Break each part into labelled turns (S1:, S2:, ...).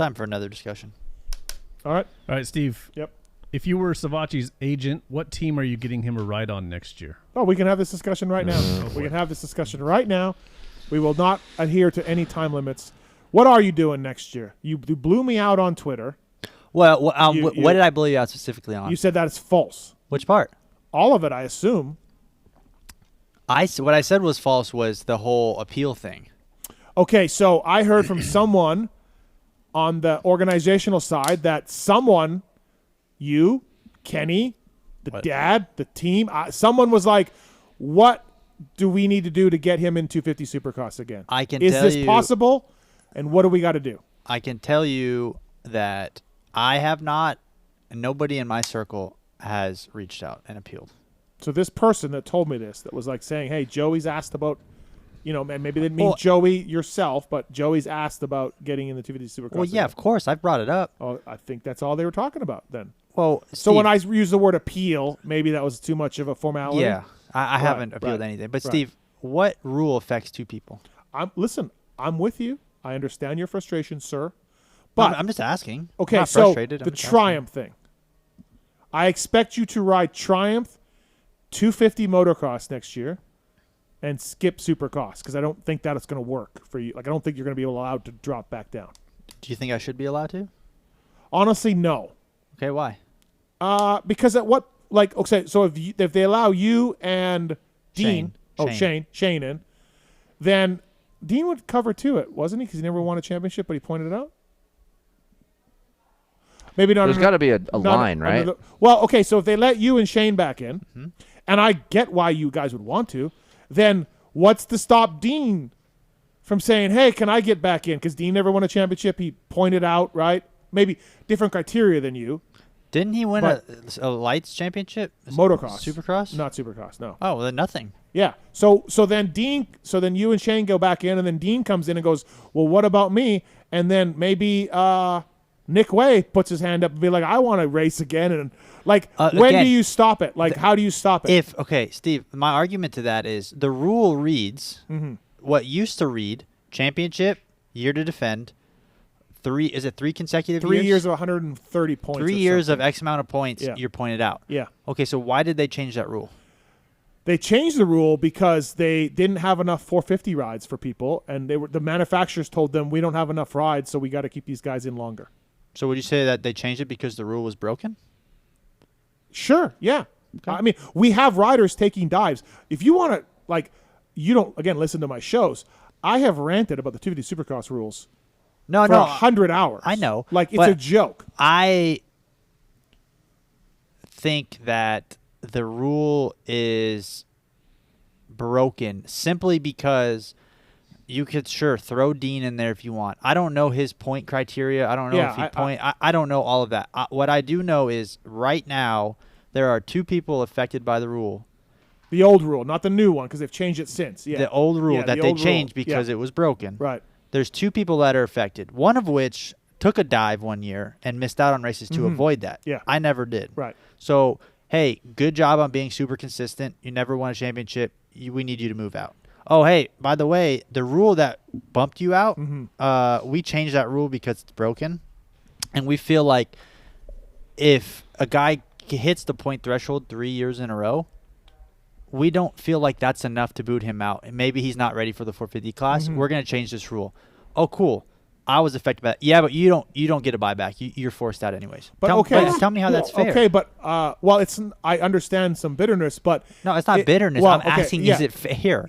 S1: Time for another discussion.
S2: All right,
S3: Steve.
S2: Yep.
S3: If you were Savatgy's agent, what team are you getting him a ride on next year?
S2: Oh, we can have this discussion right now. We can have this discussion right now. We will not adhere to any time limits. What are you doing next year? You blew me out on Twitter.
S1: Well, what did I blow you out specifically on?
S2: You said that is false.
S1: Which part?
S2: All of it, I assume.
S1: What I said was false was the whole appeal thing.
S2: Okay, so I heard from someone on the organizational side that someone, you, Kenny, the dad, the team, someone was like, what do we need to do to get him in 250 Supercross again? Is this possible? And what do we got to do?
S1: I can tell you that I have not, and nobody in my circle has reached out and appealed.
S2: So this person that told me this, that was like saying, hey, Joey's asked about, maybe they didn't mean Joey yourself, but Joey's asked about getting in the 250 Supercross.
S1: Well, yeah, of course. I've brought it up.
S2: Oh, I think that's all they were talking about then.
S1: Well,
S2: so
S1: Steve,
S2: when I use the word appeal, maybe that was too much of a formality.
S1: Yeah, I haven't appealed anything. But Steve, what rule affects two people?
S2: Listen, I'm with you. I understand your frustration, sir. But
S1: I'm just asking.
S2: Okay,
S1: I'm not
S2: so
S1: frustrated.
S2: the Triumph thing. I expect you to ride Triumph 250 motocross next year and skip Supercross because I don't think that it's going to work for you. Like, I don't think you're going to be allowed to drop back down.
S1: Do you think I should be allowed to?
S2: Honestly, no.
S1: Okay, why?
S2: Because at what, like, okay, so if they allow you and Shane in, then Dean would cover to it, wasn't he? Because he never won a championship, but he pointed it out. Maybe not.
S4: There's got to be a line, right?
S2: Well, okay, so if they let you and Shane back in, and I get why you guys would want to, then what's to stop Dean from saying, hey, can I get back in? Because Dean never won a championship. He pointed out, right? Maybe different criteria than you.
S1: Didn't he win a lights championship?
S2: Motocross.
S1: Supercross?
S2: Not Supercross, no.
S1: Oh, well, then nothing.
S2: Yeah. So then you and Shane go back in, and then Dean comes in and goes, well, what about me? And then maybe Nick Way puts his hand up and be like, I want to race again. And like, when do you stop it? Like, how do you stop it?
S1: Steve, my argument to that is the rule reads what used to read championship, year to defend, three consecutive
S2: 3 years of 130 points.
S1: 3 years of X amount of points, you're pointed out.
S2: Yeah.
S1: Okay, so why did they change that rule?
S2: They changed the rule because they didn't have enough 450 rides for people, and the manufacturers told them, we don't have enough rides, so we got to keep these guys in longer.
S1: So would you say that they changed it because the rule was broken?
S2: Sure, yeah. Okay. I mean, we have riders taking dives. If you want to, like, you don't, again, listen to my shows. I have ranted about the 250 Supercross rules for 100 hours.
S1: I know.
S2: Like, it's a joke.
S1: I think that the rule is broken simply because you could throw Dean in there if you want. I don't know his point criteria. I don't know if he I don't know all of that. What I do know is right now there are two people affected by the rule.
S2: The old rule, not the new one, because they've changed it since. Yeah.
S1: The old rule that they changed because it was broken.
S2: Right.
S1: There's two people that are affected, one of which took a dive one year and missed out on races to avoid that.
S2: Yeah.
S1: I never did.
S2: Right.
S1: So, hey, good job on being super consistent. You never won a championship. We need you to move out. Oh, hey, by the way, the rule that bumped you out, we changed that rule because it's broken. And we feel like if a guy hits the point threshold 3 years in a row, we don't feel like that's enough to boot him out. And maybe he's not ready for the 450 class. We're going to change this rule. Oh, cool. I was affected by that. Yeah, but you don't get a buyback. You're forced out anyways.
S2: But
S1: tell me how that's fair.
S2: Okay, but I understand some bitterness, but
S1: no, it's not bitterness. I'm asking, is it fair?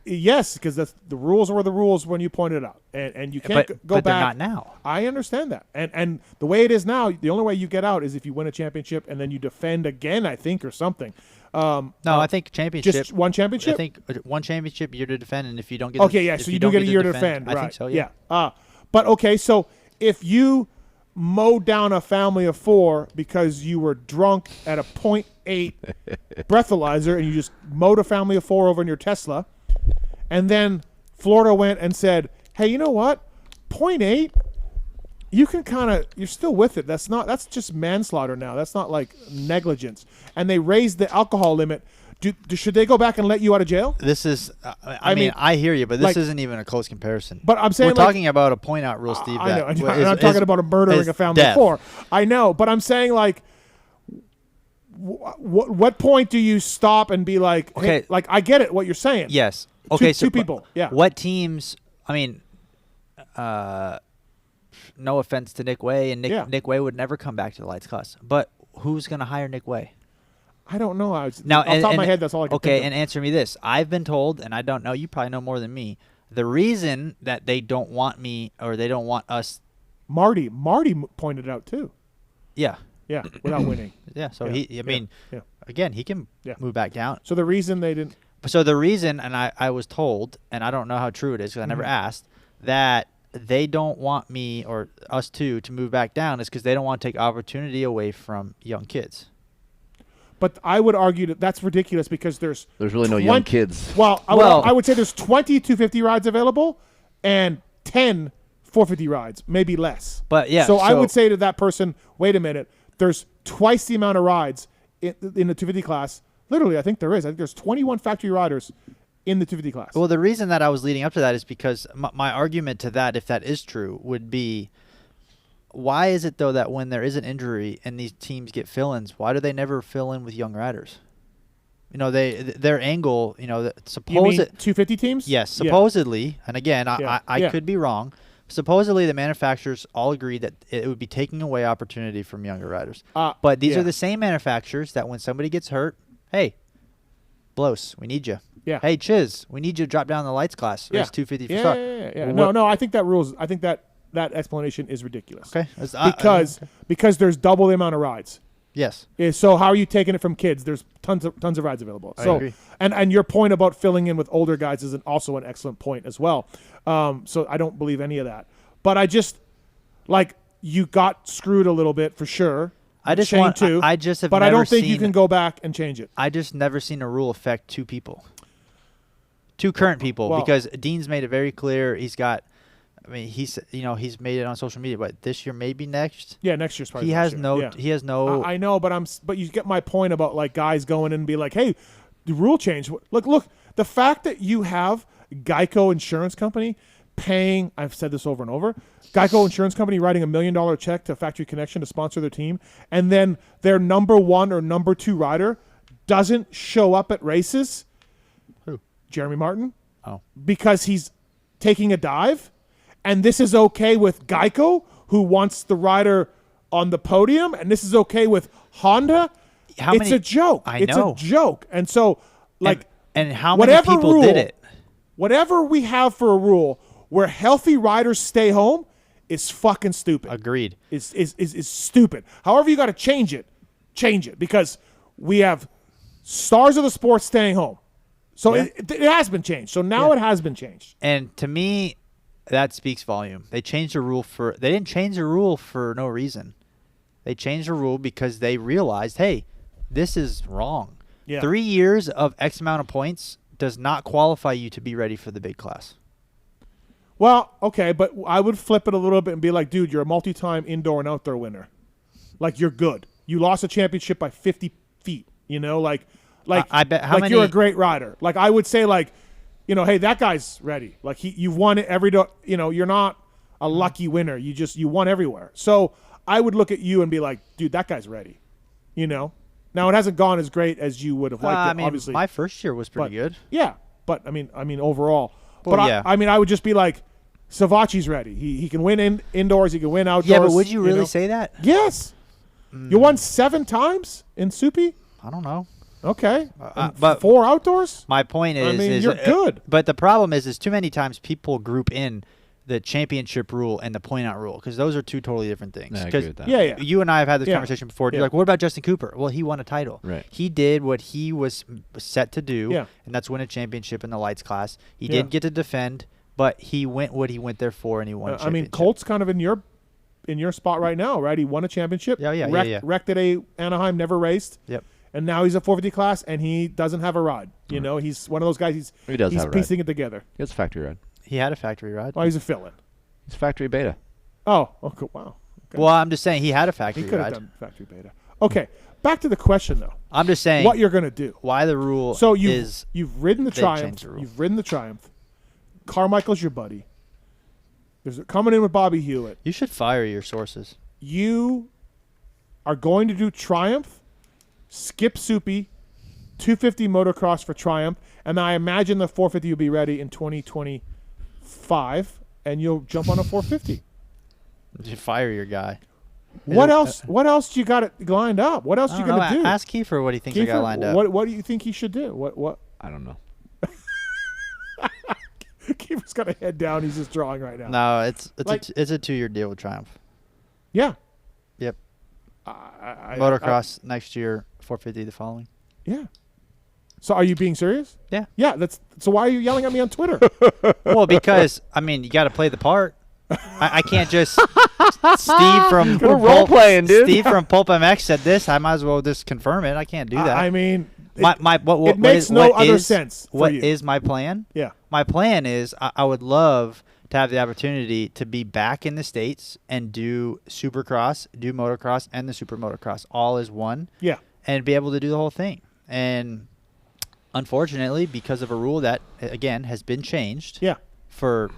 S2: Yes, because the rules were the rules when you pointed it out, and you can't go
S1: but
S2: back.
S1: They're not now.
S2: I understand that, and the way it is now, the only way you get out is if you win a championship and then you defend again, I think, or something.
S1: No, I think championship.
S2: Just one championship.
S1: I think one championship year to defend, and if you don't get
S2: so you do get a year to defend, right?
S1: I think so. Yeah.
S2: But okay, so if you mowed down a family of 4 because you were drunk at a 0.8 breathalyzer and you just mowed a family of 4 over in your Tesla, and then Florida went and said, hey, you know what? 0.8, you can you're still with it. That's just manslaughter now. That's not like negligence. And they raised the alcohol limit Should they go back and let you out of jail?
S1: This is, I mean, I hear you, but this isn't even a close comparison.
S2: But I'm saying
S1: we're talking about a point out rule, Steve.
S2: I know. I'm talking about a murdering a family of 4. I know, but I'm saying like, what point do you stop and be like,
S1: okay,
S2: hey, like I get it, what you're saying.
S1: Yes. Okay.
S2: Two people. Yeah.
S1: What teams? I mean, no offense to Nick Way, and Nick Way would never come back to the lights class. But who's going to hire Nick Way?
S2: I don't know.
S1: Now,
S2: off the top of my head, that's all I can think of.
S1: And answer me this. I've been told, and I don't know, you probably know more than me, the reason that they don't want me or they don't want us.
S2: Marty pointed it out too.
S1: Yeah.
S2: Yeah, without winning.
S1: Yeah, so again, he can move back down.
S2: So the reason they didn't.
S1: So the reason, and I was told, and I don't know how true it is because I never asked, that they don't want me or us to move back down is because they don't want to take opportunity away from young kids.
S2: But I would argue that that's ridiculous because there's
S4: really no young kids.
S2: Well, I would say there's 20 250 rides available and 10 450 rides, maybe less.
S1: But yeah,
S2: so I would say to that person, wait a minute, there's twice the amount of rides in the 250 class. Literally, I think there is. I think there's 21 factory riders in the 250 class.
S1: Well, the reason that I was leading up to that is because my argument to that, if that is true, would be, why is it, though, that when there is an injury and these teams get fill-ins, why do they never fill in with young riders? You know, their angle, you know,
S2: you mean 250 teams?
S1: Yes, supposedly, and again, I could be wrong. Supposedly, the manufacturers all agreed that it would be taking away opportunity from younger riders. But these are the same manufacturers that when somebody gets hurt, hey, Blos, we need you.
S2: Yeah.
S1: Hey, Chiz, we need you to drop down the lights class. There's 250 for start.
S2: Yeah. No, I think that rules. I think that explanation is ridiculous.
S1: Okay.
S2: Because there's double the amount of rides.
S1: Yes.
S2: So how are you taking it from kids? There's tons of rides available.
S1: I agree.
S2: And your point about filling in with older guys is also an excellent point as well. So I don't believe any of that. But I just you got screwed a little bit for sure.
S1: I just have
S2: but I don't think you can go back and change it.
S1: I just never seen a rule affect 2 people. 2 current people, because Dean's made it very clear. He's got, I mean, he's made it on social media, but this year, maybe next.
S2: Yeah, next year's probably.
S1: He has no.
S2: I know, but you get my point about like guys going in and be like, hey, the rule change. Look, the fact that you have Geico Insurance Company paying, I've said this over and over, Geico Insurance Company writing $1 million check to Factory Connection to sponsor their team, and then their number 1 or number 2 rider doesn't show up at races.
S1: Who?
S2: Jeremy Martin.
S1: Oh.
S2: Because he's taking a dive, and this is okay with Geico, who wants the rider on the podium, and this is okay with Honda. It's a joke. It's a joke. And so,
S1: and how many people did it?
S2: Whatever we have for a rule where healthy riders stay home is fucking stupid.
S1: Agreed.
S2: Is stupid. However you got to change it, because we have stars of the sport staying home. So it has been changed. So now it has been changed.
S1: And to me, that speaks volume. They changed the rule they didn't change the rule for no reason. They changed the rule because they realized, hey, this is wrong.
S2: Yeah.
S1: 3 years of X amount of points does not qualify you to be ready for the big class.
S2: Well, okay, but I would flip it a little bit and be like, dude, you're a multi-time indoor and outdoor winner. Like, you're good. You lost a championship by 50 feet, you know? Like
S1: I bet how many,
S2: you're a great rider. Like, I would say, like, you know, hey, that guy's ready. Like, you've won it you're not a lucky winner. You won everywhere. So I would look at you and be like, dude, that guy's ready, you know? Now, it hasn't gone as great as you would have liked it, obviously.
S1: My first year was pretty good.
S2: Yeah, but, I mean, overall.
S1: Well,
S2: but I would just be like, Savatgy's ready. He can win indoors. He can win outdoors.
S1: Yeah, but would you really say that?
S2: Yes. You won 7 times in Soupy?
S1: I don't know.
S2: Okay.
S1: But
S2: 4 outdoors?
S1: My point is,
S2: you're good.
S1: But the problem is too many times people group in the championship rule and the point out rule because those are 2 totally different things.
S4: I agree with that.
S2: Yeah.
S1: You and I have had this conversation before. You're like, what about Justin Cooper? Well, he won a title.
S4: Right.
S1: He did what he was set to do, and that's win a championship in the lights class. He didn't get to defend, but he went what he went there for, and he won a championship.
S2: I mean, Colt's kind of in your spot right now, right? He won a championship. Wrecked at Anaheim, never raced.
S1: Yep.
S2: And now he's a 450 class, and he doesn't have a ride. You know, he's one of those guys. He's piecing it together.
S4: He has a factory ride.
S1: He had a factory ride.
S2: Well, he's a fill-in.
S4: He's factory beta.
S2: Oh, okay, wow. Okay.
S1: Well, I'm just saying he had a factory
S2: ride. He could
S1: ride.
S2: have done factory beta. Okay, back to the question though.
S1: I'm just saying
S2: What you're going to do?
S1: why the rule
S2: So
S1: is
S2: you've ridden the
S1: they
S2: Triumph.
S1: changed the rule.
S2: You've ridden the Triumph. Carmichael's your buddy. There's coming in with Bobby Hewitt.
S1: you should fire your sources.
S2: You are going to do Triumph, skip Soupy, 250 motocross for Triumph, and I imagine the 450 will be ready in 2025, and you'll jump on a 450.
S1: You should fire your guy.
S2: What else? What else do you got it lined up? What else
S1: I
S2: you
S1: don't
S2: gonna
S1: know.
S2: do?
S1: Ask Kiefer what he thinks I
S2: Kiefer,
S1: got lined up.
S2: What do you think he should do? What?
S4: I don't know.
S2: Kiefer's got a head down. He's just drawing right now.
S1: No, it's
S2: Like-
S1: it's a 2-year deal with Triumph.
S2: Yeah.
S1: Yep.
S2: I-
S1: Motocross next year, 450 the following.
S2: yeah. So are you being serious?
S1: Yeah.
S2: Yeah. So why are you yelling at me on Twitter?
S1: Well, because I mean, you got to play the part. I can't just Steve from
S4: We're role-playing, dude.
S1: Steve from PulpMX said this. I might as well just confirm it. I can't do that.
S2: I mean,
S1: what
S2: it makes no other sense for
S1: What
S2: you.
S1: is my plan?
S2: yeah.
S1: My plan is I would love to have the opportunity to be back in the States and do Supercross, do motocross, and the Super Motocross all as one,
S2: Yeah.
S1: and be able to do the whole thing. And unfortunately, because of a rule that, again, has been changed
S2: Yeah.
S1: for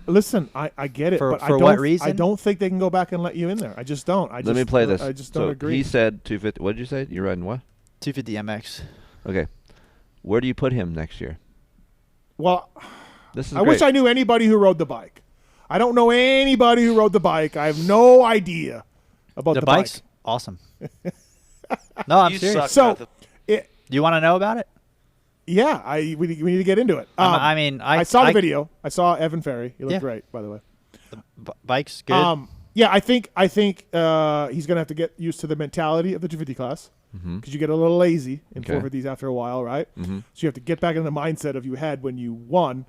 S2: Listen, I get it,
S1: For-
S2: but
S1: for
S2: I don't.
S1: what reason?
S2: I don't think they can go back and let you in there. I just don't.
S4: Let me play this.
S2: I just
S4: so
S2: don't agree.
S4: He said 250. What did you say? You're riding what?
S1: 250 MX.
S4: Okay. Where do you put him next year?
S2: Well,
S4: This is
S2: I
S4: great.
S2: wish I knew anybody who rode the bike. I don't know anybody who rode the bike. I have no idea about the
S1: bike's
S2: bike.
S1: awesome. No, I'm
S5: You
S1: serious.
S5: suck.
S2: So, it,
S1: Do you want to know about it?
S2: yeah, we need to get into it.
S1: I mean,
S2: I saw the video. I saw Evan Ferry. He looked
S1: Yeah.
S2: great, by the way.
S1: Bike's good.
S2: Yeah, I think he's gonna have to get used to the mentality of the 250 class because you get a little lazy in
S4: Okay.
S2: 450s after a while, right? So you have to get back in the mindset of you had when you won,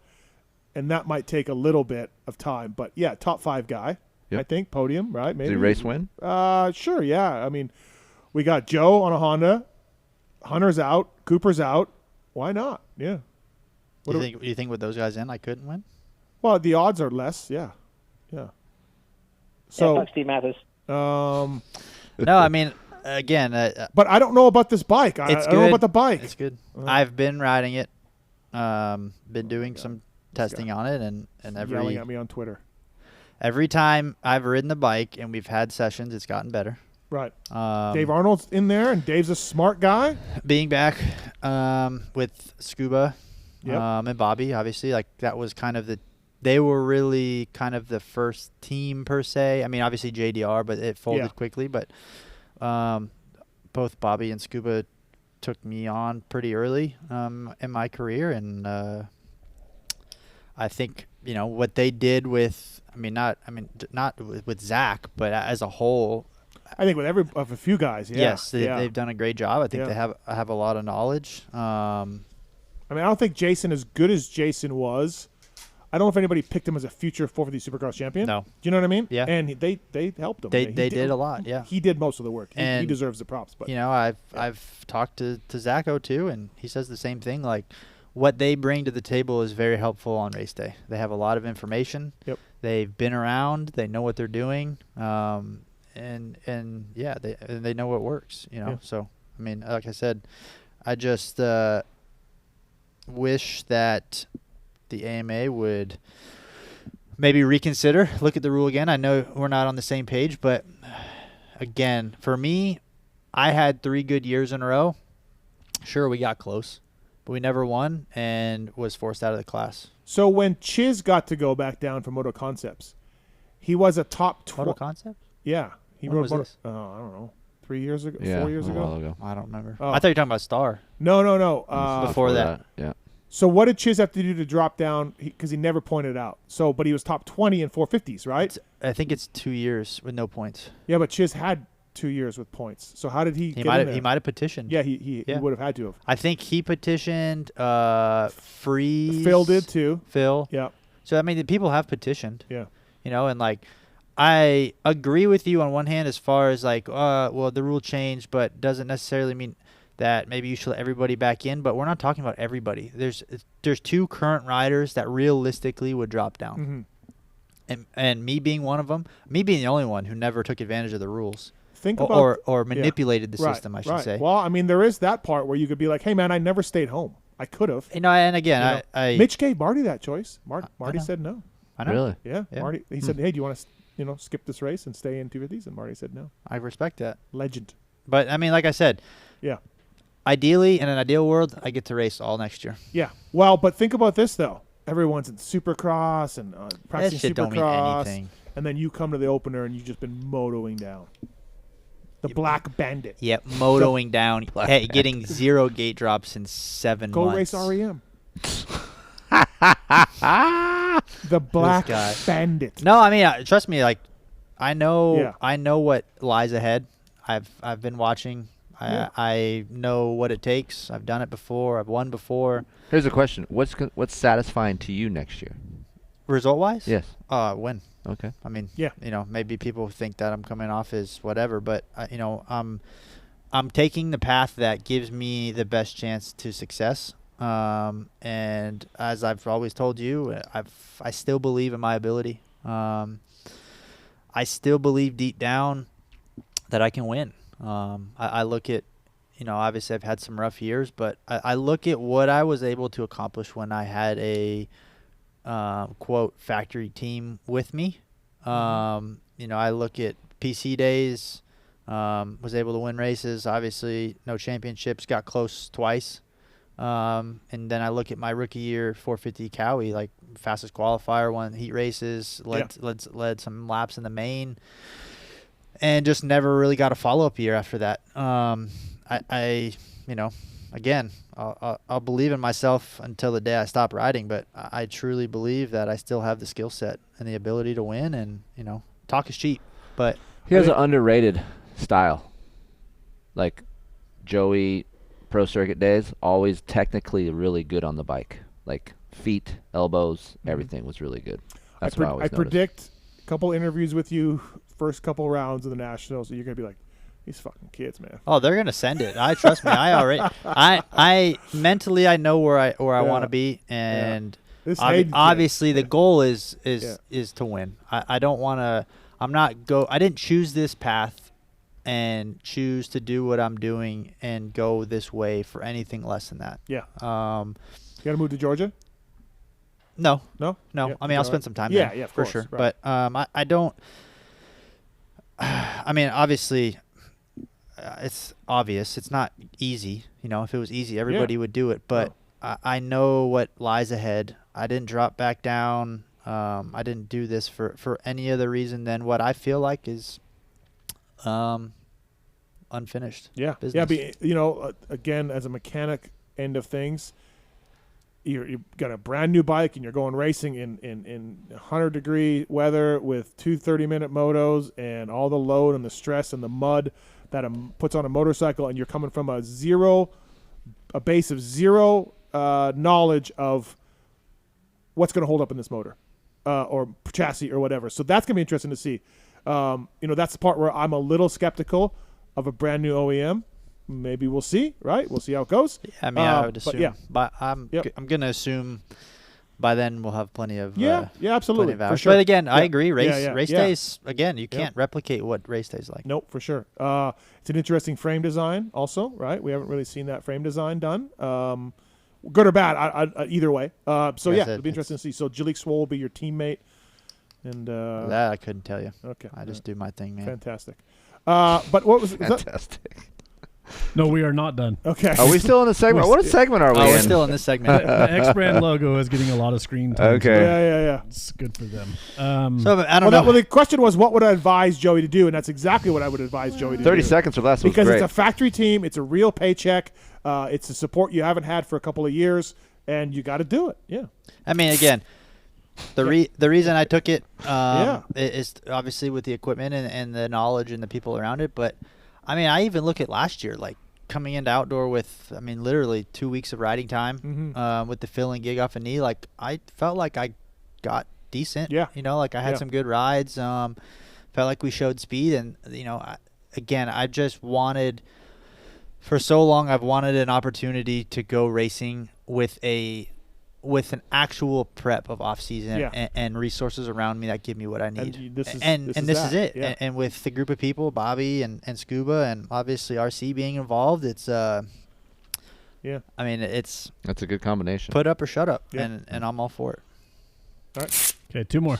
S2: and that might take a little bit of time. But yeah, top 5 guy,
S4: Yep.
S2: I think podium, right?
S4: Does
S2: Maybe
S4: he race win?
S2: Sure, yeah. I mean, we got Joe on a Honda, Hunter's out, Cooper's out. Why not? Yeah. What do-
S1: You think with those guys in, I couldn't win?
S2: Well, the odds are less. Yeah.
S5: Yeah,
S2: So,
S5: fuck Steve Mathis.
S1: No, I mean, again,
S2: but I don't know about this bike. I
S1: it's
S2: don't know
S1: good.
S2: about the bike.
S1: It's good. I've been riding it. Been doing some testing on it, and
S2: Yelling at me on Twitter.
S1: every time I've ridden the bike and we've had sessions, it's gotten better.
S2: Right. Dave Arnold's in there, and Dave's a smart guy.
S1: Being back with Scuba
S2: Yep.
S1: and Bobby, obviously, like that was kind of they were really kind of the first team per se. I mean, obviously JDR, but it folded
S2: Yeah.
S1: quickly. But both Bobby and Scuba took me on pretty early in my career, and I think what they did with not with Zach, but as a whole.
S2: I think with a few guys. Yeah.
S1: Yes,
S2: yeah.
S1: they've done a great job. I think
S2: Yeah.
S1: they have a lot of knowledge.
S2: I mean, I don't think Jason, as good as Jason was, I don't know if anybody picked him as a future 450 Supercross champion.
S1: No.
S2: Do you know what I mean?
S1: Yeah.
S2: And they helped him.
S1: They
S2: He
S1: did a lot. Yeah.
S2: He did most of the work. He
S1: And,
S2: deserves the props. But
S1: I've talked to Zacho too, and he says the same thing. Like, what they bring to the table is very helpful on race day. They have a lot of information.
S2: Yep.
S1: They've been around. They know what they're doing. And yeah, they know what works.
S2: Yeah.
S1: So I mean, like I said, I just wish that the AMA would maybe reconsider, look at the rule again. I know we're not on the same page, but again, for me, I had 3 good years in a row. Sure, we got close, but we never won and was forced out of the class.
S2: so when Chiz got to go back down for Moto Concepts, he was a top 12.
S1: Moto Concept?
S2: Yeah. He
S1: When
S2: rode
S1: was
S2: Moto.
S1: this?
S2: I don't know. 3 years ago?
S4: Yeah,
S2: 4 years
S4: a while
S2: ago?
S4: ago.
S1: I don't remember.
S2: Oh.
S1: I thought you were talking about Star.
S2: No.
S1: Before that.
S4: Yeah.
S2: So what did Chiz have to do to drop down? Because he never pointed out. So, but he was top 20 in 450s, right?
S1: I think it's 2 years with no points.
S2: Yeah, but Chiz had 2 years with points. So how did he get in there?
S1: He might have petitioned.
S2: Yeah, he
S1: Yeah.
S2: would have had to have.
S1: I think he petitioned. Freeze.
S2: Phil did too.
S1: Phil.
S2: Yeah,
S1: So I mean, the people have petitioned.
S2: yeah.
S1: And like, I agree with you on one hand as far as like, well, the rule changed, but doesn't necessarily mean that maybe you should let everybody back in. But we're not talking about everybody. There's 2 current riders that realistically would drop down,
S2: Mm-hmm.
S1: and me being one of them, me being the only one who never took advantage of the rules.
S2: think about
S1: or manipulated the
S2: Right,
S1: system, I should
S2: right.
S1: say.
S2: Well, I mean, there is that part where you could be like, hey, man, I never stayed home. I could have.
S1: And again,
S2: Mitch gave Marty that choice. Marty
S1: know.
S2: said no.
S1: I know.
S4: Really?
S2: Yeah,
S1: Yeah.
S2: Marty. He said, hey, do you want to, skip this race and stay in 250s? And Marty said no.
S1: I respect that.
S2: Legend.
S1: But I mean, like I said,
S2: Yeah.
S1: ideally, in an ideal world, I get to race all next year.
S2: Yeah. Well, but think about this though. Everyone's in Supercross and
S1: That
S2: practicing
S1: shit don't mean
S2: Supercross,
S1: anything.
S2: and then you come to the opener and you've just been motoing down. The Black Bandit.
S1: Yep, motoing down. Hey, getting 0 gate drops in 7
S2: Go
S1: months.
S2: race REM. The Black
S1: guy.
S2: Bandit.
S1: No, I mean, trust me. Like, I know,
S2: Yeah.
S1: I know what lies ahead. I've been watching.
S2: Yeah.
S1: I know what it takes. I've done it before. I've won before.
S4: Here's a question: what's satisfying to you next year?
S1: Result wise,
S4: Yes.
S1: Win.
S4: Okay.
S1: I mean,
S2: Yeah.
S1: maybe people think that I'm coming off as whatever, but I'm taking the path that gives me the best chance to success. And as I've always told you, I still believe in my ability. I still believe deep down that I can win. I look at, obviously I've had some rough years, but I look at what I was able to accomplish when I had a quote factory team with me. I look at PC days, was able to win races, obviously no championships, got close twice. And then I look at my rookie year 450 Cowie, like fastest qualifier, won heat races, led some laps in the main, and just never really got a follow-up year after that. Again, I'll believe in myself until the day I stop riding, but I truly believe that I still have the skill set and the ability to win, and, talk is cheap. But
S4: He has an underrated style. Like Joey, pro circuit days, always technically really good on the bike. Like feet, elbows, everything was really good. That's what I always noticed.
S2: predict a couple interviews with you, first couple rounds of the Nationals, and you're going to be like, these fucking kids, man.
S1: oh, they're gonna send it. Trust me. I mentally I know where I want to be, and
S2: This Hayden kid.
S1: obviously the goal is to win. I don't want to. I didn't choose this path and choose to do what I'm doing and go this way for anything less than that.
S2: Yeah. You got to move to Georgia?
S1: No.
S2: No? Yeah,
S1: I mean, I'll spend some time there.
S2: Yeah, of
S1: for
S2: course,
S1: sure.
S2: right.
S1: But I don't. I mean, obviously, it's obvious. It's not easy. If it was easy, everybody would do it. But I know what lies ahead. I didn't drop back down. I didn't do this for any other reason than what I feel like is unfinished.
S2: Yeah.
S1: business.
S2: Yeah, again, as a mechanic end of things, you've got a brand new bike and you're going racing in 100-degree weather with 2 30-minute motos and all the load and the stress and the mud that puts on a motorcycle, and you're coming from a base of zero knowledge of what's going to hold up in this motor or chassis or whatever. So that's going to be interesting to see. That's the part where I'm a little skeptical of a brand new OEM. Maybe we'll see, right? We'll see how it goes.
S1: I mean, I would assume.
S2: But yeah.
S1: But I'm going to assume by then we'll have plenty of
S2: absolutely,
S1: plenty of
S2: for
S1: hours.
S2: sure.
S1: But again, I
S2: Yeah.
S1: agree. Race
S2: Yeah.
S1: days, again, you can't replicate what race days like.
S2: Nope, for sure. It's an interesting frame design also, right? We haven't really seen that frame design done. Good or bad, I either way. It'll be interesting to see. So Jalik Swoll will be your teammate. And
S1: That I couldn't tell you.
S2: Okay.
S1: I just do my thing, man.
S2: Fantastic. But what was that?
S4: Fantastic.
S3: No, we are not done.
S2: Okay.
S4: Are we still in a segment? What segment are we in?
S1: We're still in this segment.
S3: The X brand logo is getting a lot of screen time.
S4: Okay.
S2: Yeah.
S3: It's good for them.
S1: So I don't know.
S2: Well, the question was, what would I advise Joey to do? And that's exactly what I would advise Joey to do.
S4: 30 seconds or less was
S2: Because
S4: great.
S2: it's a factory team. It's a real paycheck. It's a support you haven't had for a couple of years. And you got to do it. Yeah.
S1: I mean, again, the reason I took it
S2: Yeah.
S1: is obviously with the equipment and the knowledge and the people around it. But, I mean, I even look at last year, like coming into outdoor with, I mean, literally 2 weeks of riding time with the filling gig off a knee. Like, I felt like I got decent.
S2: Yeah.
S1: Like I had some good rides. Felt like we showed speed. And, I just wanted, for so long, I've wanted an opportunity to go racing with a with an actual prep of off season
S2: Yeah.
S1: and resources around me that give me what I need.
S2: And this is
S1: this is it.
S2: Yeah.
S1: And with the group of people, Bobby and Scuba and obviously RC being involved, it's
S2: Yeah.
S1: I mean, it's
S4: That's a good combination.
S1: put up or shut up,
S2: Yeah.
S1: and I'm all for it.
S2: All right.
S3: Okay, 2 more.